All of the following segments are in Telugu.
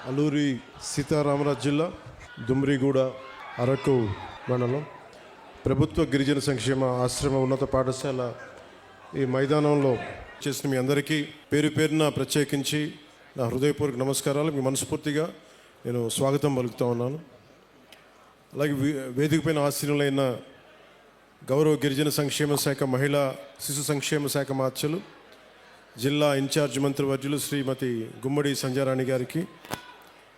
అల్లూరి సీతారామరాజు జిల్లా దుమ్రిగూడ అరకు మండలం ప్రభుత్వ గిరిజన సంక్షేమ ఆశ్రమ ఉన్నత పాఠశాల ఈ మైదానంలో చేసిన మీ అందరికీ పేరు పేరున ప్రత్యేకించి నా హృదయపూర్వక నమస్కారాలు. మీ మనస్ఫూర్తిగా నేను స్వాగతం పలుకుతూ ఉన్నాను. అలాగే వేదిక పైన ఆశీనులైన గౌరవ గిరిజన సంక్షేమ శాఖ మహిళా శిశు సంక్షేమ శాఖ మార్చలు జిల్లా ఇన్ఛార్జ్ మంత్రివర్యులు శ్రీమతి గుమ్మడి సంజారాణి గారికి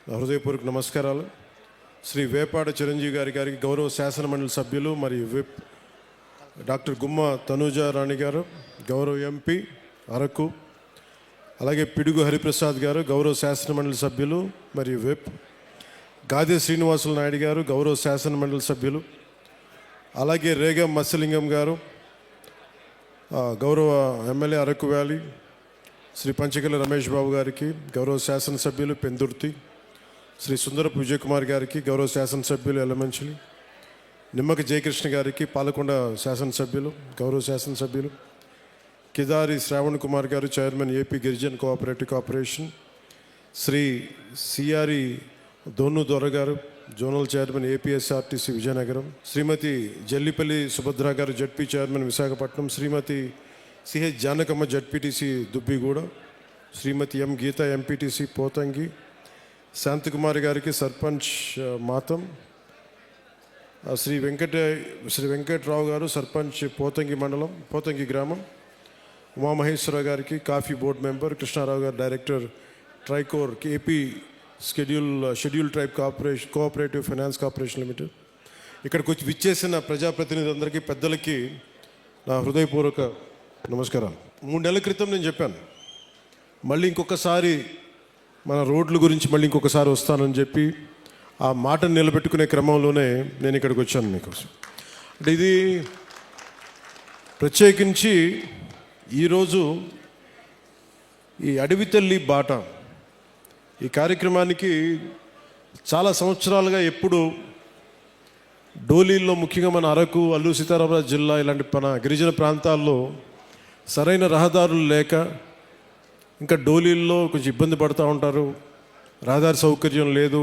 నా హృదయపూర్వక నమస్కారాలు. శ్రీ వేపాడ చిరంజీవి గారికి గౌరవ శాసనమండలి సభ్యులు మరియు విప్ డాక్టర్ గుమ్మ తనూజారాణి గారు గౌరవ ఎంపీ అరకు, అలాగే పిడుగు హరిప్రసాద్ గారు గౌరవ శాసనమండలి సభ్యులు మరియు విప్, గాదే శ్రీనివాసులు నాయుడు గారు గౌరవ శాసనమండలి సభ్యులు, అలాగే రేగం మత్స్యలింగం గారు గౌరవ ఎమ్మెల్యే అరకు వ్యాలీ, శ్రీ పంచకల రమేష్ బాబు గారికి గౌరవ శాసనసభ్యులు పెందుర్తి, శ్రీ సుందరపు విజయ్ కుమార్ గారికి గౌరవ శాసనసభ్యులు ఎల్లమంచిలి, నిమ్మక జయకృష్ణ గారికి పాలకొండ శాసనసభ్యులు గౌరవ శాసనసభ్యులు, కిదారి శ్రావణ్ కుమార్ గారు chairman AP గిరిజన్ cooperative corporation, Shri సిఆరి దోను దొర గారు జోనల్ చైర్మన్ ఏపీఎస్ఆర్టీసీ విజయనగరం, శ్రీమతి జల్లిపల్లి సుభద్ర గారు జడ్పీ చైర్మన్ విశాఖపట్నం, శ్రీమతి సిహెచ్ జానకమ్మ జడ్పీటీసీ దుబ్బిగూడ, శ్రీమతి ఎం గీత ఎంపీటీసీ పోతంగి, శాంతికుమారి గారికి సర్పంచ్ మాతం, శ్రీ వెంకట్రావు గారు సర్పంచ్ పోతంగి మండలం పోతంగి గ్రామం, ఉమామహేశ్వరరావు గారికి కాఫీ బోర్డు మెంబర్, కృష్ణారావు గారు director Tricor AP schedule tribe cooperative finance corporation limited. ఇక్కడికి వచ్చి విచ్చేసిన ప్రజాప్రతినిధులందరికీ పెద్దలకి నా హృదయపూర్వక నమస్కారాలు. 3 నెలల క్రితం నేను చెప్పాను మళ్ళీ ఇంకొకసారి మన రోడ్ల గురించి మళ్ళీ ఇంకొకసారి వస్తానని చెప్పి ఆ మాటను నిలబెట్టుకునే క్రమంలోనే నేను ఇక్కడికి వచ్చాను మీకోసం. అంటే ఇది ప్రత్యేకించి ఈరోజు ఈ అడవి తల్లి బాట ఈ కార్యక్రమానికి చాలా సంవత్సరాలుగా ఎప్పుడు డోలీల్లో ముఖ్యంగా మన అరకు అల్లూరి సీతారామరాజు జిల్లా ఇలాంటి మన గిరిజన ప్రాంతాల్లో సరైన రహదారులు లేక ఇంకా డోలీల్లో కొంచెం ఇబ్బంది పడుతూ ఉంటారు. రహదారి సౌకర్యం లేదు,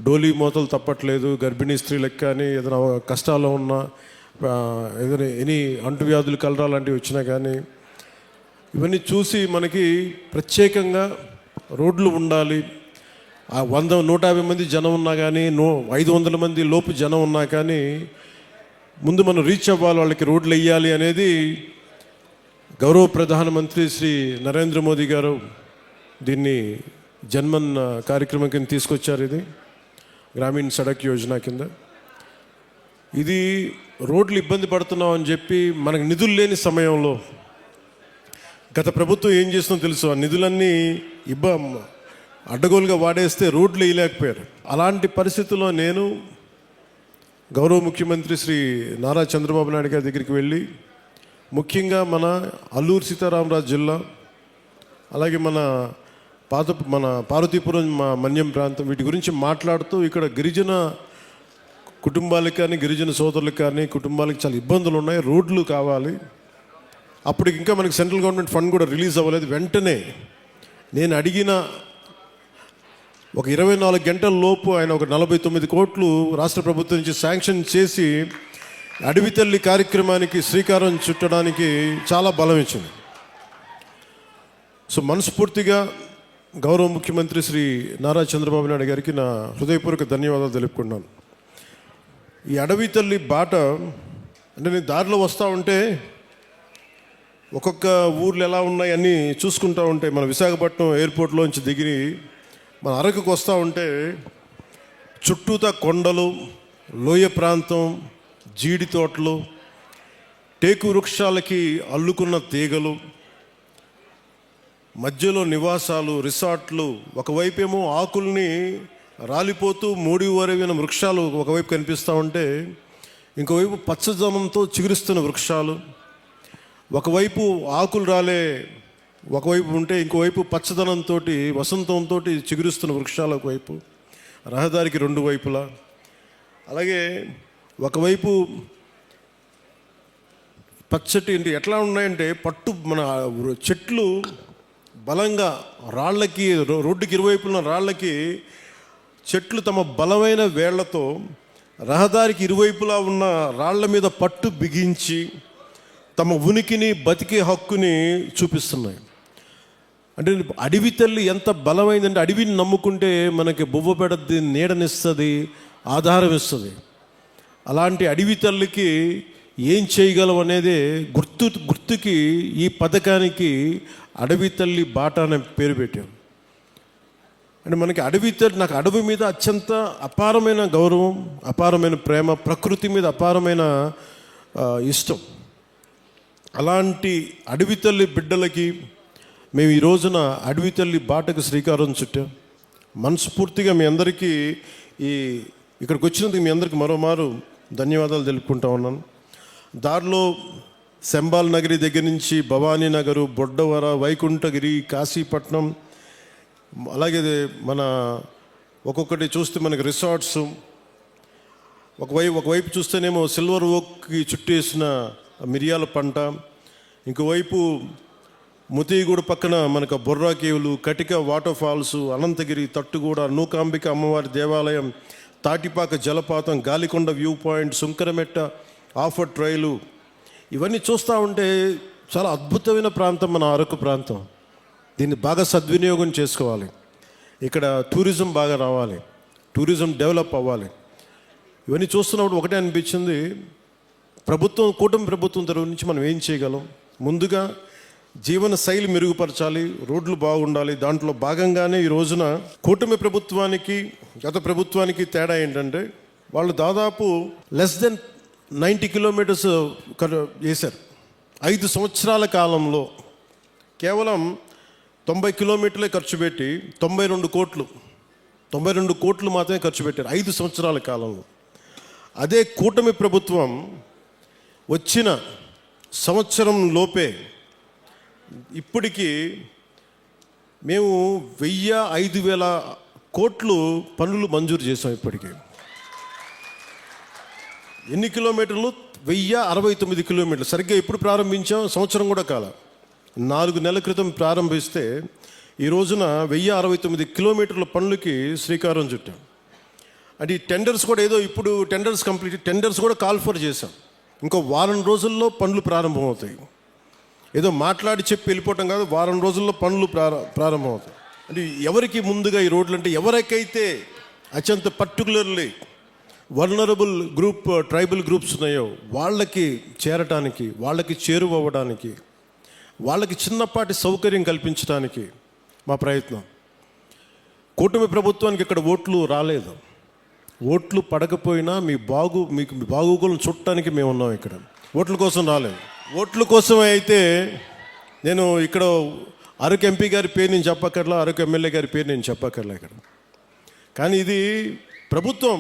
డోలీ మోతలు తప్పట్లేదు, గర్భిణీ స్త్రీలకు కానీ ఏదైనా కష్టాల్లో ఉన్నా ఏదైనా ఎనీ అంటువ్యాధులు కలరా లాంటివి వచ్చినా కానీ ఇవన్నీ చూసి మనకి ప్రత్యేకంగా రోడ్లు ఉండాలి. 150 మంది జనం ఉన్నా కానీ 500 మంది లోపు జనం ఉన్నా కానీ ముందు మనం రీచ్ అవ్వాలి, వాళ్ళకి రోడ్లు వేయాలి అనేది గౌరవ ప్రధానమంత్రి శ్రీ నరేంద్ర మోదీ గారు దీన్ని జన్మన్ కార్యక్రమం కింద తీసుకొచ్చారు. ఇది గ్రామీణ సడక్ యోజన కింద. ఇది రోడ్లు ఇబ్బంది పడుతున్నాం అని చెప్పి మనకు నిధులు లేని సమయంలో గత ప్రభుత్వం ఏం చేస్తుందో తెలుసు, ఆ నిధులన్నీ అడ్డగోలుగా వాడేస్తే రోడ్లు వేయలేకపోయారు. అలాంటి పరిస్థితుల్లో నేను గౌరవ ముఖ్యమంత్రి శ్రీ నారా చంద్రబాబు నాయుడు గారి దగ్గరికి వెళ్ళి ముఖ్యంగా మన అల్లూరి సీతారామరాజు జిల్లా అలాగే మన పార్వతీపురం మన్యం ప్రాంతం వీటి గురించి మాట్లాడుతూ ఇక్కడ గిరిజన కుటుంబాలకు కానీ గిరిజన సోదరులకు కానీ కుటుంబాలకు చాలా ఇబ్బందులు ఉన్నాయి, రోడ్లు కావాలి. అప్పుడు ఇంకా మనకి సెంట్రల్ గవర్నమెంట్ ఫండ్ కూడా రిలీజ్ అవ్వలేదు. వెంటనే నేను అడిగిన ఒక 24 గంటల లోపు ఆయన ఒక 49 కోట్లు రాష్ట్ర ప్రభుత్వం నుంచి శాంక్షన్ చేసి అడవి తల్లి కార్యక్రమానికి శ్రీకారం చుట్టడానికి చాలా బలం ఇచ్చింది. సో మనస్ఫూర్తిగా గౌరవ ముఖ్యమంత్రి శ్రీ నారా చంద్రబాబు నాయుడు గారికి నా హృదయపూర్వక ధన్యవాదాలు తెలుపుకున్నాను. ఈ అడవి తల్లి బాట అంటే నేను దారిలో వస్తూ ఉంటే ఒక్కొక్క ఊర్లు ఎలా ఉన్నాయి అన్నీ చూసుకుంటూ ఉంటే మన విశాఖపట్నం ఎయిర్పోర్ట్లోంచి దిగి మన అరకుకు వస్తూ ఉంటే చుట్టూతా కొండలు, లోయ ప్రాంతం, జీడి తోటలు, టేకు వృక్షాలకి అల్లుకున్న తీగలు, మధ్యలో నివాసాలు, రిసార్ట్లు, ఒకవైపేమో ఆకుల్ని రాలిపోతూ మూడివరైన వృక్షాలు ఒకవైపు కనిపిస్తూ ఉంటే ఇంకోవైపు పచ్చదనంతో చిగురిస్తున్న వృక్షాలు, ఒకవైపు ఆకులు రాలే ఒకవైపు ఉంటే ఇంకోవైపు పచ్చదనంతో వసంతంతో చిగురిస్తున్న వృక్షాలు ఒకవైపు, రహదారికి 2 వైపులా. అలాగే ఒకవైపు పచ్చటి ఎట్లా ఉన్నాయంటే పట్టు మన చెట్లు బలంగా రాళ్ళకి రోడ్డుకి ఇరువైపున రాళ్ళకి చెట్లు తమ బలమైన వేళ్లతో రహదారికి ఇరువైపులా ఉన్న రాళ్ల మీద పట్టు బిగించి తమ ఉనికిని బతికే హక్కుని చూపిస్తున్నాయి. అంటే అడవి తల్లి ఎంత బలమైందంటే అడవిని నమ్ముకుంటే మనకి బొవ్వ పెడద్ది, నీడనిస్తుంది, ఆధారం ఇస్తుంది. అలాంటి అడవి తల్లికి ఏం చేయగలం అనేది గుర్తుకి ఈ పథకానికి అడవి తల్లి బాట అనే పేరు పెట్టాం. అంటే మనకి అడవి తల్లి, నాకు అడవి మీద అత్యంత అపారమైన గౌరవం, అపారమైన ప్రేమ, ప్రకృతి మీద అపారమైన ఇష్టం. అలాంటి అడవి తల్లి బిడ్డలకి మేము ఈ రోజున అడవి తల్లి బాటకు శ్రీకారం చుట్టాం. మనస్ఫూర్తిగా మీ అందరికీ ఇక్కడికి వచ్చినందుకు మీ అందరికీ మరోమారు ధన్యవాదాలు తెలుపుకుంటా ఉన్నాను. దారిలో శంబాల్ నగరి దగ్గర నుంచి భవానీ నగరు, బొడ్డవర, వైకుంఠగిరి, కాశీపట్నం, అలాగే మన ఒక్కొక్కటి చూస్తే మనకి రిసార్ట్స్, ఒకవైపు చూస్తేనేమో సిల్వర్ ఓక్కి చుట్టేసిన మిరియాల పంట, ఇంకోవైపు ముతిగూడ పక్కన మనకు బొర్రా కేవులు, కటిక వాటర్ ఫాల్స్, అనంతగిరి, తట్టుగూడ, నూకాంబిక అమ్మవారి దేవాలయం, తాటిపాక జలపాతం, గాలికొండ వ్యూ పాయింట్, సుంకరమెట్ట ఆఫర్ ట్రైలు, ఇవన్నీ చూస్తూ ఉంటే చాలా అద్భుతమైన ప్రాంతం మన అరకు ప్రాంతం. దీన్ని బాగా సద్వినియోగం చేసుకోవాలి. ఇక్కడ టూరిజం బాగా రావాలి, టూరిజం డెవలప్ అవ్వాలి. ఇవన్నీ చూస్తున్నప్పుడు ఒకటే అనిపించింది, కూటమి ప్రభుత్వం తరఫు నుంచి మనం ఏం చేయగలం. ముందుగా జీవన శైలి మెరుగుపరచాలి, రోడ్లు బాగుండాలి. దాంట్లో భాగంగానే ఈ రోజున కూటమి ప్రభుత్వానికి గత ప్రభుత్వానికి తేడా ఏంటంటే, వాళ్ళు దాదాపు లెస్ దెన్ 90 కిలోమీటర్స్ చేశారు. 5 సంవత్సరాల కాలంలో కేవలం 90 కిలోమీటర్లే ఖర్చు పెట్టి 92 కోట్లు మాత్రమే ఖర్చు పెట్టారు 5 సంవత్సరాల కాలంలో. అదే కూటమి ప్రభుత్వం వచ్చిన సంవత్సరం లోపే ఇప్పటికీ మేము 1000-5000 కోట్లు పనులు మంజూరు చేసాం. ఇప్పటికీ ఎన్ని కిలోమీటర్లు? 1069 కిలోమీటర్లు. సరిగ్గా ఎప్పుడు ప్రారంభించాం? సంవత్సరం కూడా కాల, 4 నెలల క్రితం ప్రారంభిస్తే ఈ రోజున 1069 కిలోమీటర్ల పనులకి శ్రీకారం చుట్టాం. అంటే ఈ టెండర్స్ కూడా ఏదో ఇప్పుడు టెండర్స్ కూడా కాల్ ఫర్ చేశాం. ఇంకో వారం రోజుల్లో పనులు ప్రారంభమవుతాయి. ఏదో మాట్లాడి చెప్పి వెళ్ళిపోవటం కాదు, వారం రోజుల్లో పనులు ప్రారంభమవుతాయి. అంటే ఎవరికి ముందుగా ఈ రోడ్లు అంటే ఎవరికైతే అత్యంత particularly vulnerable group, tribal groups ఉన్నాయో వాళ్ళకి చేరటానికి, వాళ్ళకి చేరువవ్వడానికి, వాళ్ళకి చిన్నపాటి సౌకర్యం కల్పించడానికి మా ప్రయత్నం. కూటమి ప్రభుత్వానికి ఇక్కడ ఓట్లు రాలేదు. ఓట్లు పడకపోయినా మీకు బాగోగులను చుట్టానికి మేము ఉన్నాం. ఇక్కడ ఓట్ల కోసం రాలేదు. ఓట్ల కోసమే అయితే నేను ఇక్కడ అరకు ఎంపీ గారి పేరు నేను చెప్పక్కర్లా, అరకు ఎమ్మెల్యే గారి పేరు నేను చెప్పక్కర్లా ఇక్కడ. కానీ ఇది ప్రభుత్వం,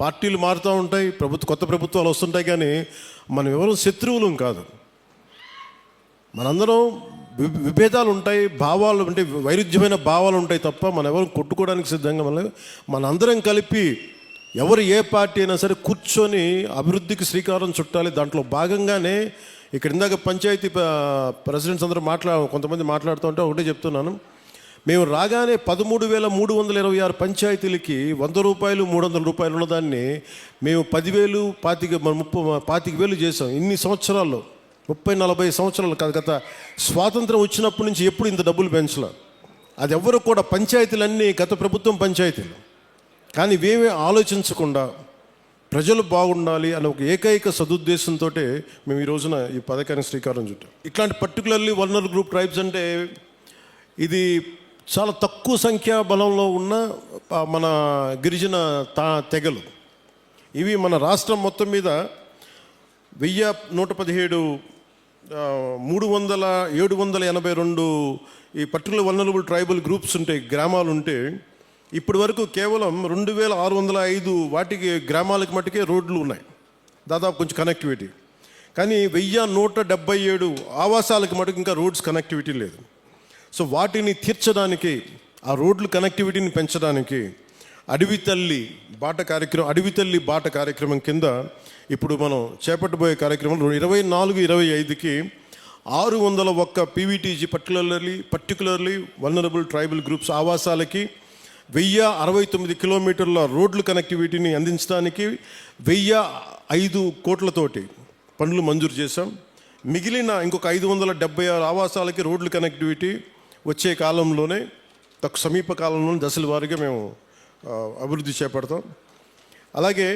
పార్టీలు మారుతూ ఉంటాయి, కొత్త ప్రభుత్వాలు వస్తుంటాయి, కానీ మనం ఎవరు శత్రువులం కాదు. మనందరం విభేదాలు ఉంటాయి, భావాలు అంటే వైరుధ్యమైన భావాలు ఉంటాయి తప్ప మనం ఎవరు కొట్టుకోవడానికి సిద్ధంగా మనందరం కలిపి ఎవరు ఏ పార్టీ అయినా సరే కూర్చొని అభివృద్ధికి శ్రీకారం చుట్టాలి. దాంట్లో భాగంగానే ఇక్కడ ఇందాక పంచాయతీ ప్రెసిడెంట్స్ అందరూ కొంతమంది మాట్లాడుతూ ఉంటే ఒకటే చెప్తున్నాను, మేము రాగానే 13,326 పంచాయతీలకి 100 రూపాయలు 300 రూపాయలు ఉన్నదాన్ని మేము 10,000 25,000 చేసాం. ఇన్ని సంవత్సరాల్లో 30-40 సంవత్సరాలు కాదు, గత స్వాతంత్రం వచ్చినప్పటి నుంచి ఎప్పుడు ఇంత డబ్బులు పెంచలే. అది ఎవరు కూడా, పంచాయతీలన్నీ గత ప్రభుత్వం పంచాయతీలు, కానీ ఇవేమీ ఆలోచించకుండా ప్రజలు బాగుండాలి అనే ఒక ఏకైక సదుద్దేశంతో మేము ఈ రోజున ఈ పథకానికి శ్రీకారం చుట్టాం. ఇట్లాంటి పర్టికులర్లీ వల్నరబుల్ గ్రూప్ ట్రైబ్స్ అంటే ఇది చాలా తక్కువ సంఖ్యా బలంలో ఉన్న మన గిరిజన తెగలు. ఇవి మన రాష్ట్రం మొత్తం మీద 1117 782 ఈ పర్టికులర్ వల్నరబుల్ ట్రైబల్ గ్రూప్స్ ఉంటాయి, గ్రామాలు ఉంటే ఇప్పటి వరకు కేవలం 2605 వాటికి గ్రామాలకు మట్టుకే రోడ్లు ఉన్నాయి, దాదాపు కొంచెం కనెక్టివిటీ. కానీ 1177 ఆవాసాలకు మటుకు ఇంకా రోడ్స్ కనెక్టివిటీ లేదు. సో వాటిని తీర్చడానికి, ఆ రోడ్లు కనెక్టివిటీని పెంచడానికి అడవి తల్లి బాట కార్యక్రమం కింద ఇప్పుడు మనం చేపట్టబోయే కార్యక్రమం 24-25కి 601 PVTG particularly vulnerable tribal groups ఆవాసాలకి 1069 కిలోమీటర్ల రోడ్లు కనెక్టివిటీని అందించడానికి 1005 కోట్లతోటి పనులు మంజూరు చేశాం. మిగిలిన ఇంకొక 576 ఆవాసాలకి రోడ్లు కనెక్టివిటీ వచ్చే కాలంలోనే సమీప కాలంలోనే దశల వారీగా మేము అభివృద్ధి చేపడతాం. అలాగే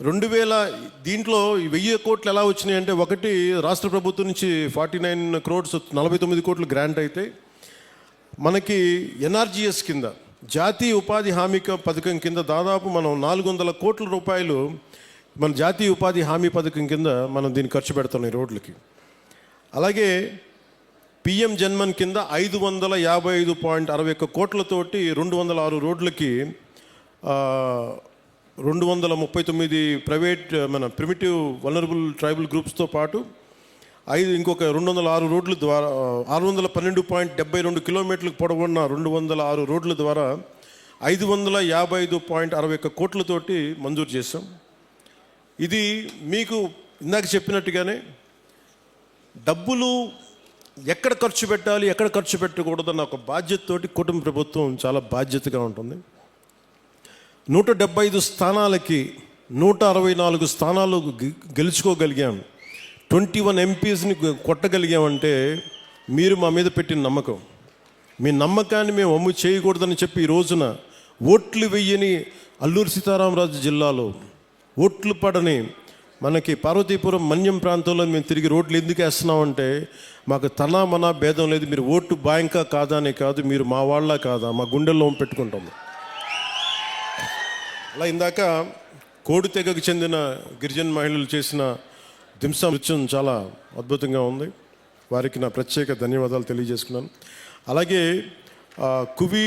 2000 దీంట్లో 1000 కోట్లు ఎలా వచ్చినాయి అంటే, ఒకటి రాష్ట్ర ప్రభుత్వం నుంచి 49 crores 49 కోట్లు గ్రాంట్ అయితే, మనకి ఎన్ఆర్జీఎస్ కింద జాతీయ ఉపాధి హామీ పథకం కింద దాదాపు మనం 400 కోట్ల రూపాయలు మన జాతీయ ఉపాధి హామీ పథకం కింద మనం దీన్ని ఖర్చు పెడుతున్నాం ఈ రోడ్లకి. అలాగే పిఎం జన్మన్ కింద 555.61 కోట్లతోటి 206 రోడ్లకి 239 ప్రైవేట్ మన ప్రిమిటివ్ వల్నరబుల్ ట్రైబల్ గ్రూప్స్తో పాటు ఇంకొక 206 రోడ్ల ద్వారా 612.72 కిలోమీటర్లకు పొడవున్న 206 రోడ్ల ద్వారా 555.61 కోట్లతోటి మంజూరు చేశాం. ఇది మీకు ఇందాక చెప్పినట్టుగానే డబ్బులు ఎక్కడ ఖర్చు పెట్టాలి, ఎక్కడ ఖర్చు పెట్టకూడదన్న ఒక బాధ్యతతోటి కుటుంబ ప్రభుత్వం చాలా బాధ్యతగా ఉంటుంది. 175 స్థానాలకి 164 స్థానాలు గెలుచుకోగలిగాం. 21 ఎంపీస్ని కొట్టగలిగామంటే మీరు మా మీద పెట్టిన నమ్మకం. మీ నమ్మకాన్ని మేము అమ్ము చేయకూడదని చెప్పి ఈ రోజున ఓట్లు వెయ్యని అల్లూరు సీతారామరాజు జిల్లాలో ఓట్లు పడని మనకి పార్వతీపురం మన్యం ప్రాంతంలో మేము తిరిగి రోడ్లు ఎందుకు వేస్తున్నామంటే, మాకు తనా మనా భేదం లేదు. మీరు ఓటు బ్యాంకా కాదా అని కాదు, మీరు మా వాళ్ళ కాదా, మా గుండెల్లో పెట్టుకుంటాము. అలా ఇందాక కోడి తెగకు చెందిన గిరిజన మహిళలు చేసిన దింసా నృత్యం చాలా అద్భుతంగా ఉంది. వారికి నా ప్రత్యేక ధన్యవాదాలు తెలియజేసుకున్నాను. అలాగే కువి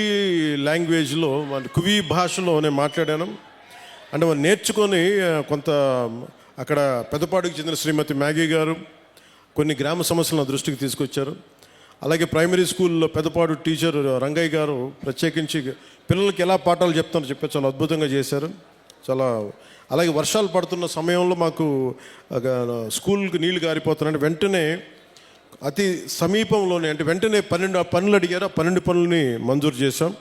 లాంగ్వేజ్లో కువి భాషలో నేను మాట్లాడాను. అంటే వాళ్ళు నేర్చుకొని కొంత అక్కడ పెద్దపాడుకు చెందిన శ్రీమతి మ్యాగీ గారు కొన్ని గ్రామ సమస్యలను దృష్టికి తీసుకొచ్చారు. అలాగే ప్రైమరీ స్కూల్లో పెద్దపాడు టీచర్ రంగయ్య గారు ప్రత్యేకించి పిల్లలకి ఎలా పాఠాలు చెప్తారో చెప్పి చాలా అద్భుతంగా చేశారు. చాలా అలాగే వర్షాలు పడుతున్న సమయంలో మాకు స్కూల్కి నీళ్లు గారిపోతున్నాయంటే వెంటనే అతి సమీపంలోనే అంటే వెంటనే 12 పనులు అడిగారు. ఆ 12 పనులని మంజూరు చేశాం.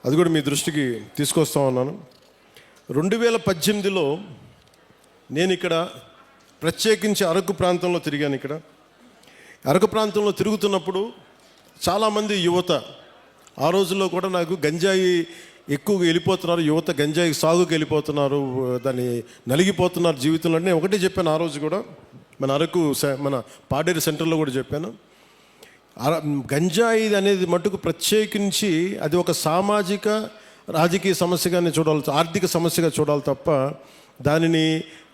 అది కూడా మీ దృష్టికి తీసుకొస్తా ఉన్నాను. 2018లో నేను ఇక్కడ ప్రత్యేకించి అరకు ప్రాంతంలో తిరిగాను. ఇక్కడ అరకు ప్రాంతంలో తిరుగుతున్నప్పుడు చాలామంది యువత ఆ రోజుల్లో కూడా నాకు గంజాయి ఎక్కువగా వెళ్ళిపోతున్నారు, యువత గంజాయి సాగుకి వెళ్ళిపోతున్నారు, దాన్ని నలిగిపోతున్నారు జీవితంలో. నేను ఒకటే చెప్పాను ఆ రోజు కూడా, మన అరకు మన పాడేరు సెంటర్లో కూడా చెప్పాను. గంజాయి అనేది మటుకు ప్రత్యేకించి అది ఒక సామాజిక రాజకీయ సమస్యగానే చూడాలి, ఆర్థిక సమస్యగా చూడాలి తప్ప దానిని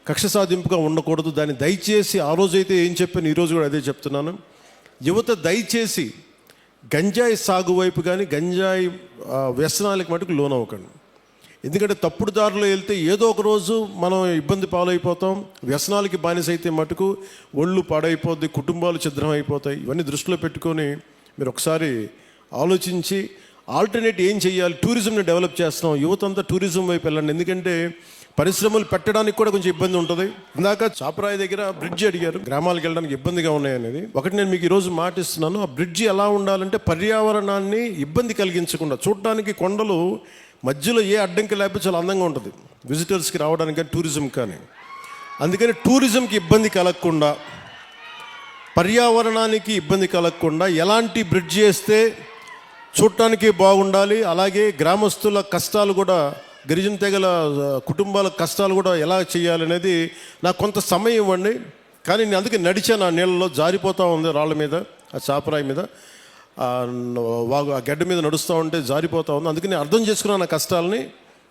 కక్ష సాధింపుగా ఉండకూడదు. దాన్ని దయచేసి ఆ రోజైతే ఏం చెప్పాను, ఈరోజు కూడా అదే చెప్తున్నాను. యువత దయచేసి గంజాయి సాగు వైపు కానీ గంజాయి వ్యసనాలకు మటుకు లోనవ్వకండి. ఎందుకంటే తప్పుడు దారిలో వెళ్తే ఏదో ఒక రోజు మనం ఇబ్బంది పాలైపోతాం. వ్యసనాలకి బానిస అయితే మటుకు ఒళ్ళు పాడైపోద్ది, కుటుంబాలు ఛిద్రం అయిపోతాయి. ఇవన్నీ దృష్టిలో పెట్టుకొని మీరు ఒకసారి ఆలోచించి ఆల్టర్నేట్ ఏం చేయాలి. టూరిజంని డెవలప్ చేస్తున్నాం, యువత అంతా టూరిజం వైపు వెళ్ళండి. ఎందుకంటే పరిశ్రమలు పెట్టడానికి కూడా కొంచెం ఇబ్బంది ఉంటుంది. ఇందాక చాపరాయి దగ్గర బ్రిడ్జి అడిగారు, గ్రామాలకు వెళ్ళడానికి ఇబ్బందిగా ఉన్నాయనేది. ఒకటి నేను మీకు ఈరోజు మాటిస్తున్నాను, ఆ బ్రిడ్జి ఎలా ఉండాలంటే పర్యావరణాన్ని ఇబ్బంది కలిగించకుండా, చూడటానికి కొండలు మధ్యలో ఏ అడ్డంకి లేకపోతే చాలా అందంగా ఉంటుంది విజిటర్స్కి రావడానికి కానీ టూరిజం కానీ. అందుకని టూరిజంకి ఇబ్బంది కలగకుండా, పర్యావరణానికి ఇబ్బంది కలగకుండా ఎలాంటి బ్రిడ్జి వేస్తే చూడటానికి బాగుండాలి, అలాగే గ్రామస్తుల కష్టాలు కూడా, గిరిజన తెగల కుటుంబాల కష్టాలు కూడా ఎలా చేయాలనేది నాకు కొంత సమయం ఇవ్వండి. కానీ నేను అందుకే నడిచాను, ఆ నీళ్ళలో జారిపోతూ ఉంది, రాళ్ళ మీద, ఆ చాపరాయి మీద, ఆ గడ్డ మీద నడుస్తూ ఉంటే జారిపోతూ ఉంది. అందుకని నేను అర్థం చేసుకున్నాను నా కష్టాలని.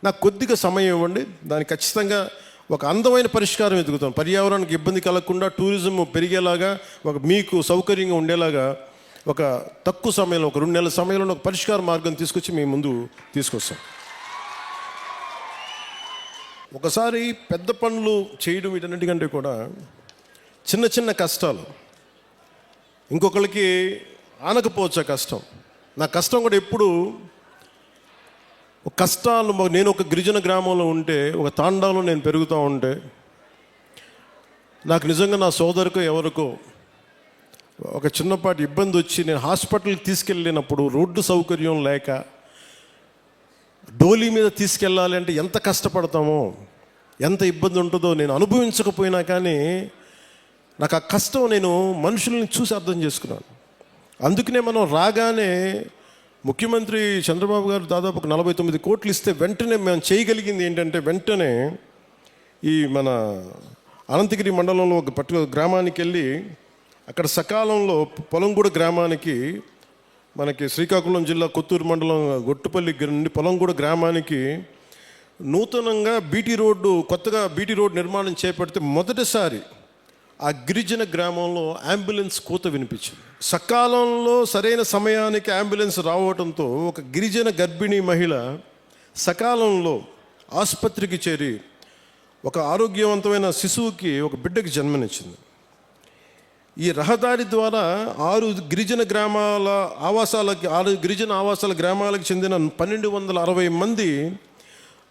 నాకు కొద్దిగా సమయం ఇవ్వండి, దానికి ఖచ్చితంగా ఒక అందమైన పరిష్కారం ఎదుగుతాం. పర్యావరణానికి ఇబ్బంది కలగకుండా టూరిజం పెరిగేలాగా, ఒక మీకు సౌకర్యంగా ఉండేలాగా ఒక తక్కువ సమయంలో, ఒక 2 నెలల సమయంలో ఒక పరిష్కార మార్గం తీసుకొచ్చి మీ ముందు తీసుకొస్తాం. ఒకసారి పెద్ద పనులు చేయడం వీటన్నిటికంటే కూడా చిన్న చిన్న కష్టాలు ఇంకొకరికి ఆనకపోవచ్చు. ఆ కష్టం, నా కష్టం కూడా ఎప్పుడు కష్టాలు. నేను ఒక గిరిజన గ్రామంలో ఉంటే, ఒక తాండాలో నేను పెరుగుతూ ఉంటే, నాకు నిజంగా నా సోదరుకో ఎవరికో ఒక చిన్నపాటి ఇబ్బంది వచ్చి నేను హాస్పిటల్కి తీసుకెళ్ళినప్పుడు రోడ్డు సౌకర్యం లేక డోలీ మీద తీసుకెళ్ళాలి అంటే ఎంత కష్టపడతామో, ఎంత ఇబ్బంది ఉంటుందో నేను అనుభవించకపోయినా కానీ నాకు ఆ కష్టం నేను మనుషుల్ని చూసి అర్థం చేసుకున్నాను. అందుకనే మనం రాగానే ముఖ్యమంత్రి చంద్రబాబు గారు దాదాపు 49 కోట్లు ఇస్తే వెంటనే మేము చేయగలిగింది ఏంటంటే, వెంటనే ఈ మన అనంతగిరి మండలంలో ఒక పర్టికులర్ గ్రామానికి వెళ్ళి అక్కడ సకాలంలో పొలంగూడ గ్రామానికి, మనకి శ్రీకాకుళం జిల్లా కొత్తూరు మండలం గొట్టుపల్లి నుండి పొలంగూడ గ్రామానికి నూతనంగా కొత్తగా బీటీ రోడ్డు నిర్మాణం చేపడితే మొదటిసారి ఆ గిరిజన గ్రామంలో అంబులెన్స్ కూత వినిపించింది. సకాలంలో సరైన సమయానికి అంబులెన్స్ రావడంతో ఒక గిరిజన గర్భిణీ మహిళ సకాలంలో ఆసుపత్రికి చేరి ఒక ఆరోగ్యవంతమైన శిశువుకి, ఒక బిడ్డకి జన్మనిచ్చింది. ఈ రహదారి ద్వారా 6 గిరిజన ఆవాసాల గ్రామాలకు చెందిన 1260 మంది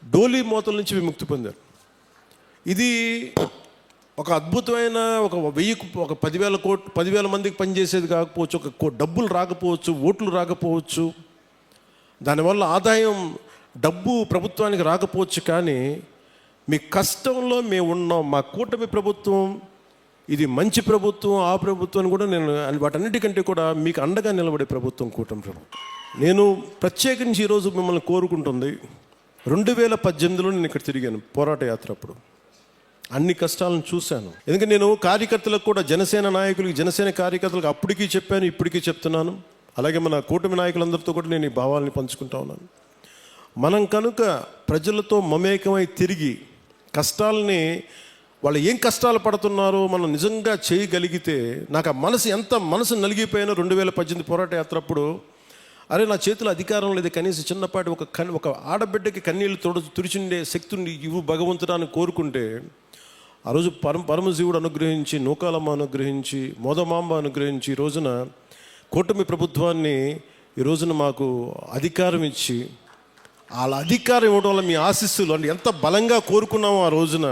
డోలీ మోతల నుంచి విముక్తి పొందారు. ఇది ఒక అద్భుతమైన, ఒక 10,000 మందికి పనిచేసేది కాకపోవచ్చు, ఒక డబ్బులు రాకపోవచ్చు, ఓట్లు రాకపోవచ్చు, దానివల్ల ఆదాయం డబ్బు ప్రభుత్వానికి రాకపోవచ్చు, కానీ మీ కష్టంలో మేము ఉన్నాం. మా కూటమి ప్రభుత్వం ఇది మంచి ప్రభుత్వం, ఆ ప్రభుత్వాన్ని కూడా నేను వాటన్నిటికంటే కూడా మీకు అండగా నిలబడే ప్రభుత్వం కూటమి ప్రభుత్వం. నేను ప్రత్యేకించి ఈరోజు మిమ్మల్ని కోరుకుంటుంది, 2018లో నేను ఇక్కడ తిరిగాను పోరాట యాత్ర. అప్పుడు అన్ని కష్టాలను చూశాను. ఎందుకంటే నేను కార్యకర్తలకు కూడా, జనసేన నాయకులకి, జనసేన కార్యకర్తలకు అప్పటికీ చెప్పాను, ఇప్పటికీ చెప్తున్నాను. అలాగే మన కూటమి నాయకులందరితో కూడా నేను ఈ భావాల్ని పంచుకుంటా ఉన్నాను. మనం కనుక ప్రజలతో మమేకమై తిరిగి కష్టాలని, వాళ్ళు ఏం కష్టాలు పడుతున్నారో మనం నిజంగా చేయగలిగితే, నాకు ఆ మనసు నలిగిపోయిన 2018 పోరాట యాత్ర అప్పుడు, అరే నా చేతిలో అధికారం లేదు, కనీసం చిన్నపాటి ఒక ఆడబిడ్డకి కన్నీళ్ళు తుడిచిండే శక్తిని ఇవ్వు భగవంతుడాన్ని కోరుకుంటే, ఆ రోజు పరమశివుడు అనుగ్రహించి, నూకాలమ్మ అనుగ్రహించి, మోదమాంబ అనుగ్రహించి, ఈ రోజున కూటమి ప్రభుత్వాన్ని ఈ రోజున మాకు అధికారం ఇచ్చి, వాళ్ళ అధికారం ఇవ్వడం వల్ల మీ ఆశీస్సులు అంటే ఎంత బలంగా కోరుకున్నామో ఆ రోజున,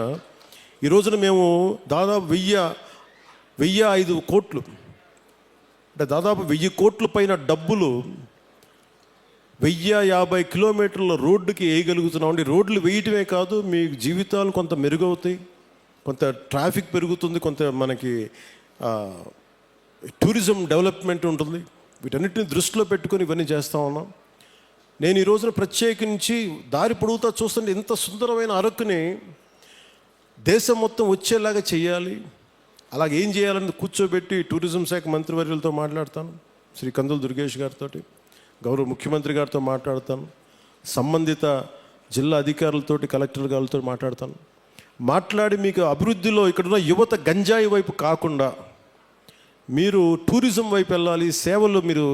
ఈ రోజున మేము దాదాపు 1,005 కోట్లు, అంటే దాదాపు 1000 కోట్ల పైన డబ్బులు 1050 కిలోమీటర్ల రోడ్డుకి వేయగలుగుతున్నాం. రోడ్లు వేయటమే కాదు, మీ జీవితాలు కొంత మెరుగవుతాయి, కొంత ట్రాఫిక్ పెరుగుతుంది, కొంత మనకి టూరిజం డెవలప్మెంట్ ఉంటుంది. వీటన్నిటిని దృష్టిలో పెట్టుకొని ఇవన్నీ చేస్తూ ఉన్నాం. నేను ఈ రోజున ప్రత్యేకించి దారి పొడుగుతా చూస్తుంటే, ఇంత సుందరమైన అరకుని దేశం మొత్తం వచ్చేలాగా చేయాలి. అలాగే ఏం చేయాలని కూర్చోబెట్టి టూరిజం శాఖ మంత్రివర్యులతో మాట్లాడతాను, శ్రీ కందుల దుర్గేష్ గారితో, గౌరవ ముఖ్యమంత్రి గారితో మాట్లాడతాను, సంబంధిత జిల్లా అధికారులతోటి, కలెక్టర్ గారితో మాట్లాడి మీకు అభివృద్ధిలో ఇక్కడున్న యువత గంజాయి వైపు కాకుండా మీరు టూరిజం వైపు వెళ్ళాలి, సేవలు, మీరు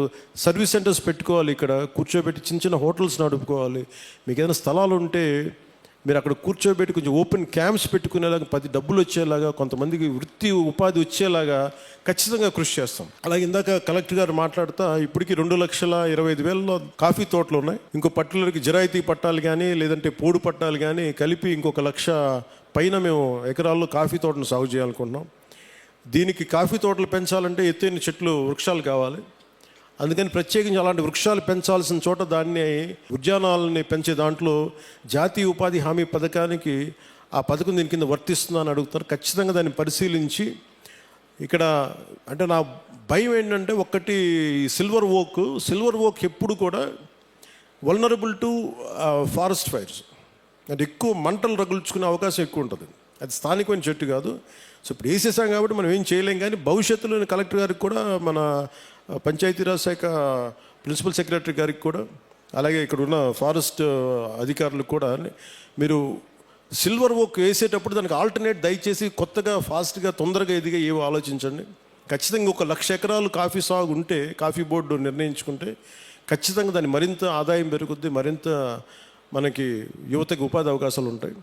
సర్వీస్ సెంటర్స్ పెట్టుకోవాలి, ఇక్కడ కూర్చోబెట్టి చిన్న హోటల్స్ నడుపుకోవాలి. మీకు ఏదైనా స్థలాలు ఉంటే మీరు అక్కడ కూర్చోబెట్టి కొంచెం ఓపెన్ క్యాంప్స్ పెట్టుకునేలాగా, 10 డబ్బులు వచ్చేలాగా, కొంతమందికి వృత్తి ఉపాధి వచ్చేలాగా ఖచ్చితంగా కృషి చేస్తాం. అలాగే ఇందాక కలెక్టర్ గారు మాట్లాడుతూ, ఇప్పటికీ 2,25,000 కాఫీ తోటలు ఉన్నాయి. ఇంకో పట్టణాలకి జిరాయితీ పట్టాలు కానీ, లేదంటే పోడు పట్టాలు కానీ కలిపి ఇంకొక 1,00,000 పైన మేము ఎకరాల్లో కాఫీ తోటను సాగు చేయాలనుకుంటున్నాం. దీనికి కాఫీ తోటలు పెంచాలంటే ఎత్తైన చెట్లు, వృక్షాలు కావాలి. అందుకని ప్రత్యేకించి అలాంటి వృక్షాలు పెంచాల్సిన చోట దాన్ని ఉద్యానాలని పెంచే దాంట్లో జాతీయ ఉపాధి హామీ పథకానికి ఆ పథకం దీని కింద వర్తిస్తుందని అడుగుతారు. ఖచ్చితంగా దాన్ని పరిశీలించి, ఇక్కడ అంటే నా భయం ఏంటంటే, ఒకటి సిల్వర్ ఓక్ ఎప్పుడు కూడా వల్నరబుల్ టు ఫారెస్ట్ ఫైర్స్, అంటే ఎక్కువ మంటలు రగుల్చుకునే అవకాశం ఎక్కువ ఉంటుంది. అది స్థానికమైన చెట్టు కాదు. సో ఇప్పుడు వేసేసాం కాబట్టి మనం ఏం చేయలేం. కానీ భవిష్యత్తులో కలెక్టర్ గారికి కూడా, మన పంచాయతీరాజ్ శాఖ ప్రిన్సిపల్ సెక్రటరీ గారికి కూడా, అలాగే ఇక్కడ ఉన్న ఫారెస్ట్ అధికారులకు కూడా, మీరు సిల్వర్ ఓక్ వేసేటప్పుడు దానికి ఆల్టర్నేట్ దయచేసి కొత్తగా, ఫాస్ట్గా, తొందరగా ఎదిగా ఏవో ఆలోచించండి. ఖచ్చితంగా 1,00,000 ఎకరాలు కాఫీ సాగు ఉంటే, కాఫీ బోర్డు నిర్ణయించుకుంటే ఖచ్చితంగా దాన్ని మరింత ఆదాయం పెరుగుద్ది, మరింత మనకి యువతకి ఉపాధి అవకాశాలు ఉంటాయి.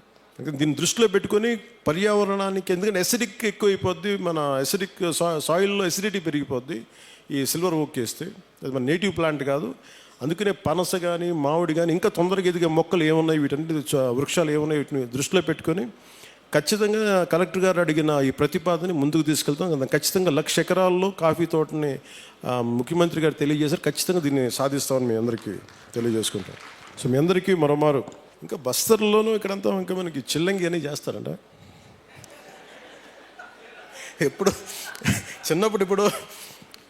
దీన్ని దృష్టిలో పెట్టుకొని పర్యావరణానికి, ఎందుకంటే ఎసిడిక్ ఎక్కువైపోద్ది, మన సాయిల్లో ఎసిడిటీ పెరిగిపోద్ది ఈ సిల్వర్ ఓక్ వేస్తే. అది మన నేటివ్ ప్లాంట్ కాదు. అందుకనే పనస కానీ, మామిడి కానీ, ఇంకా తొందరగా ఎదిగే మొక్కలు ఏమున్నాయి, వీటన్నిటి వృక్షాలు ఏమున్నాయి, వీటిని దృష్టిలో పెట్టుకొని ఖచ్చితంగా కలెక్టర్ గారు అడిగిన ఈ ప్రతిపాదనని ముందుకు తీసుకెళ్తాం. ఖచ్చితంగా 1,00,000 ఎకరాల్లో కాఫీ తోటని ముఖ్యమంత్రి గారు తెలియజేశారు. ఖచ్చితంగా దీన్ని సాధిస్తామని మీ అందరికీ తెలియజేసుకుంటాం. సో మీ అందరికీ మరోమారు ఇంకా బస్తర్లోనూ ఇక్కడంతా ఇంకా మనకి చిల్లంగి అని చేస్తారంట. ఎప్పుడు చిన్నప్పుడు ఇప్పుడు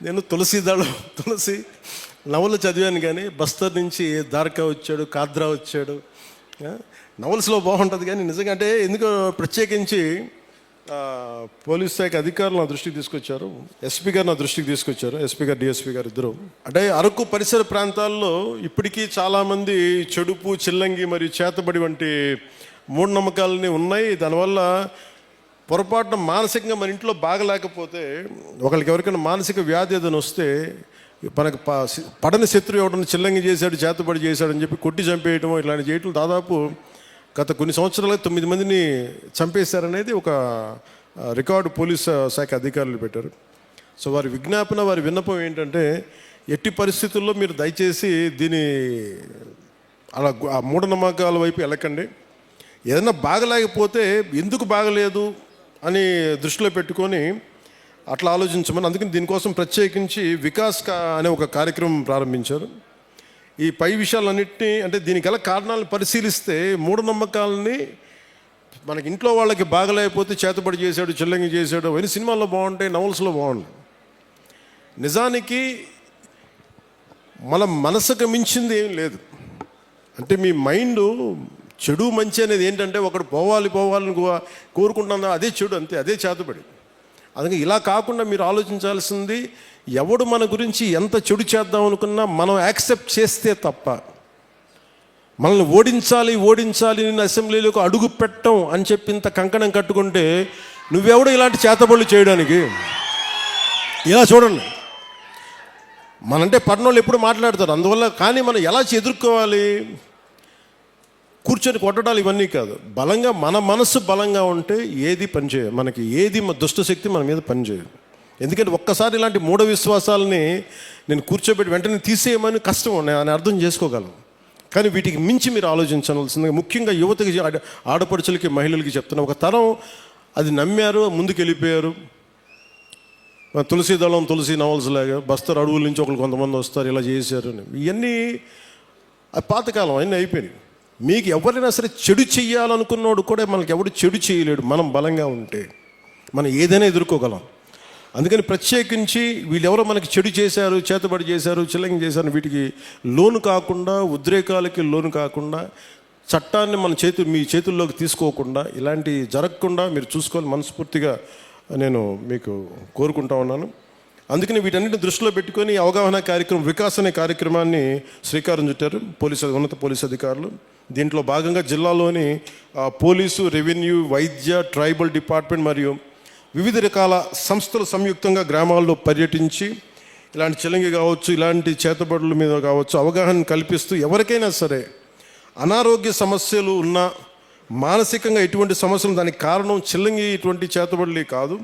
నేను తులసి నవలు చదివాను, కానీ బస్తర్ నుంచి దార్కా వచ్చాడు, కాద్రా వచ్చాడు. నవల్స్లో బాగుంటుంది, కానీ నిజంగా అంటే ఎందుకో ప్రత్యేకించి పోలీస్ శాఖ అధికారులు నా దృష్టికి తీసుకొచ్చారు, ఎస్పీ గారు నా దృష్టికి తీసుకొచ్చారు, ఎస్పీ గారు డిఎస్పీ గారు ఇద్దరు. అంటే అరకు పరిసర ప్రాంతాల్లో ఇప్పటికీ చాలామంది చెడుపు, చిల్లంగి మరియు చేతబడి వంటి మూఢనమ్మకాలని ఉన్నాయి. దానివల్ల పొరపాటున మానసికంగా మన ఇంట్లో బాగలేకపోతే, ఒకరికి ఎవరికైనా మానసిక వ్యాధి ఏదైనా వస్తే మనకు పడని శత్రువు ఎవడన్నా చిల్లంగి చేశాడు, చేతబడి చేశాడని చెప్పి కొట్టి చంపేయటం, ఇలాంటి చేయటం దాదాపు గత కొన్ని సంవత్సరాలుగా 9 మందిని చంపేశారనేది ఒక రికార్డు పోలీస్ శాఖ అధికారులు పెట్టారు. సో వారి విజ్ఞాపన, వారి విన్నపం ఏంటంటే, ఎట్టి పరిస్థితుల్లో మీరు దయచేసి దీని అలా ఆ మూఢనమ్మకాల వైపు వెళ్ళకండి. ఏదైనా బాగలేకపోతే ఎందుకు బాగలేదు అని దృష్టిలో పెట్టుకొని అట్లా ఆలోచించమని, అందుకని దీనికోసం ప్రత్యేకించి వికాస్ అనే ఒక కార్యక్రమం ప్రారంభించారు. ఈ పై విషయాలన్నింటినీ, అంటే దీనికి గల కారణాలను పరిశీలిస్తే మూఢనమ్మకాలని మనకి ఇంట్లో వాళ్ళకి బాగలేకపోతే చేతబడి చేశాడు, చిల్లంగి చేశాడు అవన్నీ సినిమాల్లో బాగుంటాయి, నవల్స్లో బాగుంటాయి. నిజానికి మన మనసుకు మించింది ఏం లేదు. అంటే మీ మైండ్ చెడు మంచి అనేది ఏంటంటే, ఒకడు పోవాలని కోరుకుంటున్నా అదే చెడు, అంతే, అదే చేతబడి. అందుకే ఇలా కాకుండా మీరు ఆలోచించాల్సింది, ఎవడు మన గురించి ఎంత చెడు చేద్దాం అనుకున్నా మనం యాక్సెప్ట్ చేస్తే తప్ప, మనల్ని ఓడించాలి నేను అసెంబ్లీలోకి అడుగు పెట్టం అని చెప్పి ఇంత కంకణం కట్టుకుంటే నువ్వెవడు ఇలాంటి చేతబడులు చేయడానికి? ఇలా చూడండి, మనంటే పట్టణంలో ఎప్పుడు మాట్లాడతారు, అందువల్ల. కానీ మనం ఎలా ఎదుర్కోవాలి? కూర్చొని కొట్టడాలు ఇవన్నీ కాదు. బలంగా మన మనసు బలంగా ఉంటే ఏది పనిచేయదు, మనకి ఏది దుష్టశక్తి మన మీద పనిచేయదు. ఎందుకంటే ఒక్కసారి ఇలాంటి మూఢ విశ్వాసాలని నేను కూర్చోబెట్టి వెంటనే తీసేయమని కష్టం అని అర్థం చేసుకోగలను. కానీ వీటికి మించి మీరు ఆలోచించవలసిందిగా, ముఖ్యంగా యువతకి, ఆడపడుచులకి, మహిళలకి చెప్తున్నా. ఒక తరం అది నమ్మారు, ముందుకు వెళ్ళిపోయారు. తులసి నవల్స్ లాగా బస్తర్ అడవుల నుంచి కొంతమంది వస్తారు, ఇలా చేశారు అని. ఇవన్నీ పాతకాలం అన్నీ అయిపోయినాయి. మీకు ఎవరైనా సరే చెడు చెయ్యాలనుకున్నోడు కూడా మనకి ఎవడు చెడు చేయలేడు. మనం బలంగా ఉంటే మనం ఏదైనా ఎదుర్కోగలం. అందుకని ప్రత్యేకించి వీళ్ళెవరో మనకి చెడు చేశారు, చేతబడి చేశారు, చిల్లంగి చేశారు, వీటికి లోను కాకుండా, ఉద్రేకాలకి లోను కాకుండా, చట్టాన్ని మీ చేతుల్లోకి తీసుకోకుండా, ఇలాంటి జరగకుండా మీరు చూసుకోవాలి మనస్ఫూర్తిగా నేను మీకు కోరుకుంటా ఉన్నాను. అందుకని వీటన్నిటిని దృష్టిలో పెట్టుకొని అవగాహన కార్యక్రమం, వికాస్ అనే కార్యక్రమాన్ని శ్రీకారం చుట్టారు ఉన్నత పోలీసు అధికారులు. దీంట్లో భాగంగా జిల్లాలోని పోలీసు, రెవెన్యూ, వైద్య, ట్రైబల్ డిపార్ట్మెంట్ మరియు వివిధ రకాల సంస్థలు సంయుక్తంగా గ్రామాల్లో పర్యటించి ఇలాంటి చిల్లంగి కావచ్చు, ఇలాంటి చేతబడుల మీద కావచ్చు అవగాహన కల్పిస్తూ, ఎవరికైనా సరే అనారోగ్య సమస్యలు ఉన్నా, మానసికంగా ఎటువంటి సమస్యలు, దానికి కారణం చిల్లంగి ఇటువంటి చేతబడులే కాదు,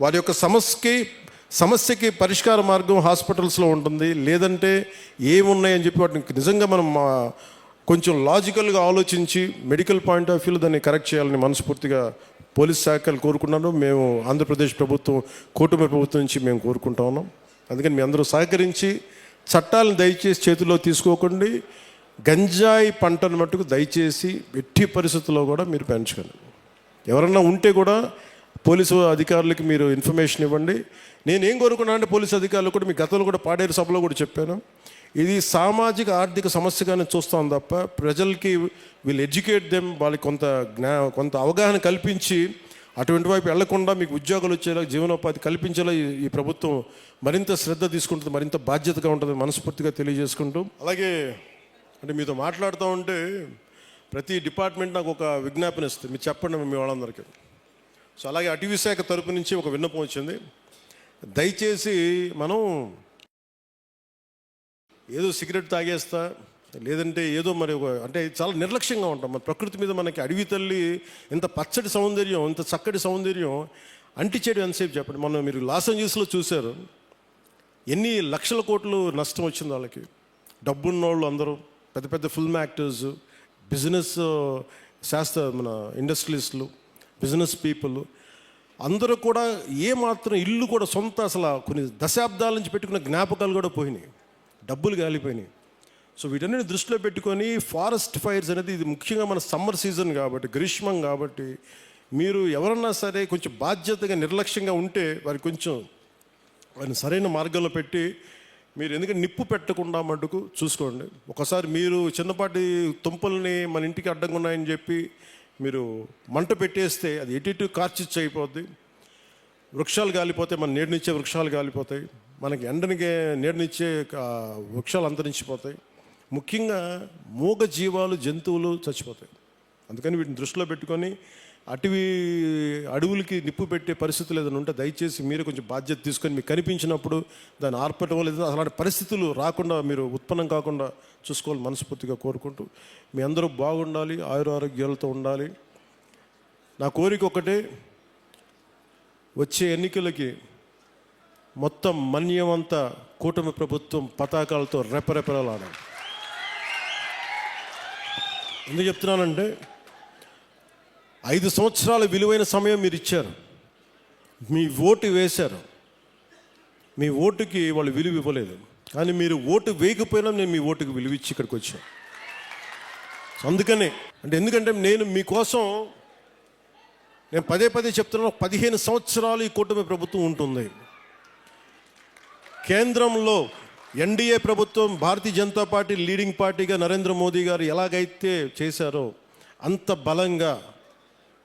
వారి యొక్క సమస్యకి పరిష్కార మార్గం హాస్పిటల్స్లో ఉంటుంది. లేదంటే ఏమున్నాయని చెప్పి వాటిని నిజంగా మనం కొంచెం లాజికల్గా ఆలోచించి మెడికల్ పాయింట్ ఆఫ్ వ్యూలో దాన్ని కరెక్ట్ చేయాలని మనస్ఫూర్తిగా పోలీస్ శాఖలు కోరుకున్నాను. మేము ఆంధ్రప్రదేశ్ ప్రభుత్వం, కూటమి ప్రభుత్వం నుంచి మేము కోరుకుంటా ఉన్నాం. అందుకని మీ అందరూ సహకరించి చట్టాలను దయచేసి చేతిలో తీసుకోకండి. గంజాయి పంటను మట్టుకు దయచేసి ఎట్టి పరిస్థితుల్లో కూడా మీరు పెంచకండి. ఎవరన్నా ఉంటే కూడా పోలీసు అధికారులకి మీరు ఇన్ఫర్మేషన్ ఇవ్వండి. నేనేం కోరుకున్నా అంటే, పోలీసు అధికారులు కూడా, మీ గతంలో కూడా పాడేరు సభలో కూడా చెప్పాను, ఇది సామాజిక ఆర్థిక సమస్యగానే చూస్తాం తప్ప ప్రజలకి వీళ్ళు ఎడ్యుకేట్ దెమ్, వాళ్ళకి కొంత అవగాహన కల్పించి అటువంటి వైపు వెళ్లకుండా మీకు ఉద్యోగాలు వచ్చేలా, జీవనోపాధి కల్పించేలా ఈ ప్రభుత్వం మరింత శ్రద్ధ తీసుకుంటుంది, మరింత బాధ్యతగా ఉంటుంది మనస్ఫూర్తిగా తెలియజేసుకుంటూ. అలాగే అంటే మీతో మాట్లాడుతూ ఉంటే ప్రతి డిపార్ట్మెంట్ నాకు ఒక విజ్ఞాపన ఇస్తుంది, మీరు చెప్పండి మీ వాళ్ళందరికీ. సో అలాగే అటవీ శాఖ తరపు నుంచి ఒక విన్నపం వచ్చింది. దయచేసి మనం ఏదో సిగరెట్ తాగేస్తా, లేదంటే ఏదో మరి అంటే చాలా నిర్లక్ష్యంగా ఉంటాం. మన ప్రకృతి మీద మనకి అడవి తల్లి ఇంత పచ్చటి సౌందర్యం, ఇంత చక్కటి సౌందర్యం అంటిచేయడం ఎంతసేపు చెప్పండి. మనం మీరు లాస్ ఏంజల్స్లో చూశారు, ఎన్ని లక్షల కోట్లు నష్టం వచ్చింది వాళ్ళకి. డబ్బున్నోళ్ళు అందరూ, పెద్ద పెద్ద ఫిల్మ్ యాక్టర్స్, బిజినెస్ మన ఇండస్ట్రియలిస్టులు, బిజినెస్ పీపుల్ అందరూ కూడా ఏమాత్రం ఇల్లు కూడా సొంత అసలు కొన్ని దశాబ్దాల నుంచి పెట్టుకున్న జ్ఞాపకాలు కూడా పోయినాయి, డబ్బులు గాలిపోయినాయి. సో వీటన్నిటిని దృష్టిలో పెట్టుకొని ఫారెస్ట్ ఫైర్స్ అనేది ఇది ముఖ్యంగా మన సమ్మర్ సీజన్ కాబట్టి, గ్రీష్మం కాబట్టి, మీరు ఎవరన్నా సరే కొంచెం బాధ్యతగా నిర్లక్ష్యంగా ఉంటే వారికి కొంచెం వారిని సరైన మార్గంలో పెట్టి మీరు ఎందుకంటే నిప్పు పెట్టకుండా మటుకు చూసుకోండి. ఒకసారి మీరు చిన్నపాటి తుంపల్ని మన ఇంటికి అడ్డంగా ఉన్నాయని చెప్పి మీరు మంట పెట్టేస్తే అది ఎటు కార్చిచ్చు అయిపోద్ది. వృక్షాలు కాలిపోతాయి, మన నీడనిచ్చే వృక్షాలు కాలిపోతాయి, మనకి ఎండనికే నీడనిచ్చే వృక్షాలు అంతరించిపోతాయి. ముఖ్యంగా మూగ జీవాలు, జంతువులు చచ్చిపోతాయి. అందుకని వీటిని దృష్టిలో పెట్టుకొని అడవులకి నిప్పు పెట్టే పరిస్థితులు ఏదైనా ఉంటే దయచేసి మీరు కొంచెం బాధ్యత తీసుకొని మీకు కనిపించినప్పుడు దాన్ని ఆర్పటం లేదు, అలాంటి పరిస్థితులు రాకుండా మీరు ఉత్పన్నం కాకుండా చూసుకోవాలి మనస్ఫూర్తిగా కోరుకుంటూ మీ అందరూ బాగుండాలి, ఆయురారోగ్యాలతో ఉండాలి. నా కోరిక ఒకటే, వచ్చే ఎన్నికలకి మొత్తం మన్యమంతా కూటమి ప్రభుత్వం పతాకాలతో రెపరెపలాడాలి. ఎందుకు చెప్తున్నానంటే 5 సంవత్సరాల విలువైన సమయం మీరు ఇచ్చారు, మీ ఓటు వేశారు, మీ ఓటుకి వాళ్ళు విలువ ఇవ్వలేదు. కానీ మీరు ఓటు వేయకపోయినా నేను మీ ఓటుకి విలువ ఇచ్చి ఇక్కడికి వచ్చాను. అందుకనే ఎందుకంటే నేను మీకోసం నేను పదే చెప్తున్నాను, 15 సంవత్సరాలు ఈ కూటమి ప్రభుత్వం ఉంటుంది. కేంద్రంలో ఎన్డీఏ ప్రభుత్వం, భారతీయ జనతా పార్టీ లీడింగ్ పార్టీగా నరేంద్ర మోదీ గారు ఎలాగైతే చేశారో అంత బలంగా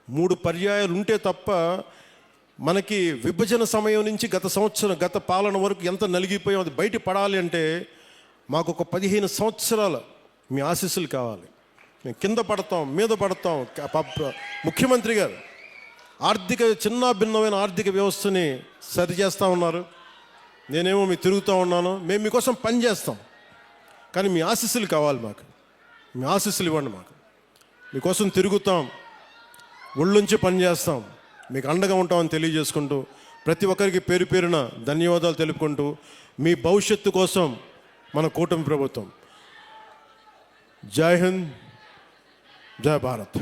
3 పర్యాయాలు ఉంటే తప్ప మనకి విభజన సమయం నుంచి గత పాలన వరకు ఎంత నలిగిపోయాం అది బయట పడాలి అంటే మాకు ఒక 15 సంవత్సరాల మీ ఆశీస్సులు కావాలి. మేము కింద పడతాం, మీద పడతాం. ముఖ్యమంత్రి గారు భిన్నమైన ఆర్థిక వ్యవస్థని సరిచేస్తూ ఉన్నారు, నేనేమో మీకు తిరుగుతూ ఉన్నాను. మేము మీకోసం పని చేస్తాం, కానీ మీ ఆశీస్సులు కావాలి మాకు. మీ ఆశీస్సులు ఇవ్వండి మాకు. మీకోసం తిరుగుతాం, ఒళ్ళుంచి పని చేస్తాం, మీకు అండగా ఉంటామని తెలియజేసుకుంటూ ప్రతి ఒక్కరికి పేరు పేరున ధన్యవాదాలు తెలుపుకుంటూ మీ భవిష్యత్తు కోసం మన కూటమి ప్రభుత్వం. జై హింద్, జై భారత్.